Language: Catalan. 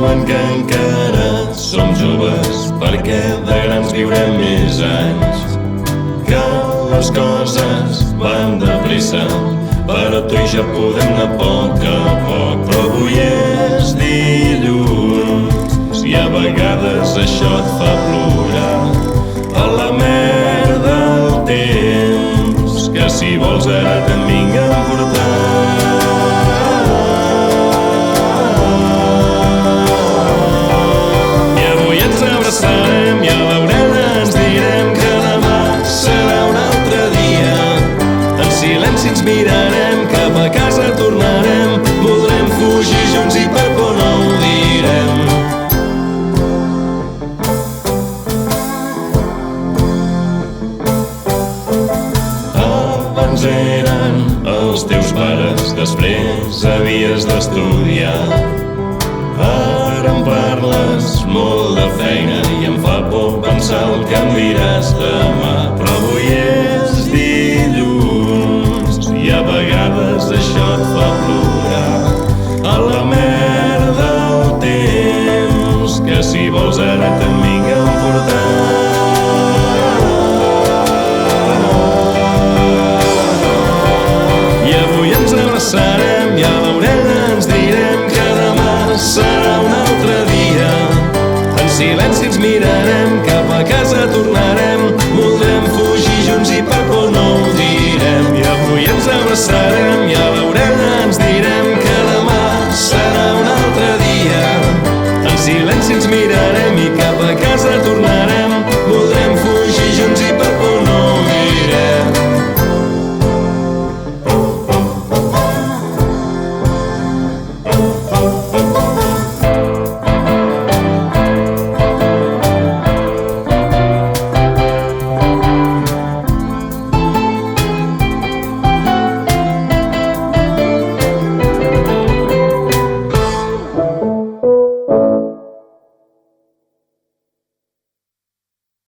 diuen que encara som joves perquè de grans viurem més anys, que les coses van de pressa, però tu i jo podem anar a poc. Però avui és dilluns i a vegades això et fa plorar. A la merda el temps, que si vols ara te'n vinc a portar. I avui ens abraçarem i a l'orella ens direm que demà serà un altre dia. En silenci ens mirarem, cap a casa tornarem, voldrem fugir junts i per por no ho direm. Abans eren els teus pares, després havies d'estudiar. Ara em parles molt de feina i em fa por pensar el que em diràs demà. Però avui és dilluns i a vegades això et fa plorar. A la merda el temps, que si vols ara te'n vinc a emportar. I avui ens abraçarem i a l'orella ens direm que demà serà un altre dia. En silenci ens mirarem, cap a casa tornarem, voldrem fugir junts i per por no ho direm. I avui ens abraçarem i a l'orella ens direm que demà serà un altre dia. En silenci ens mirarem,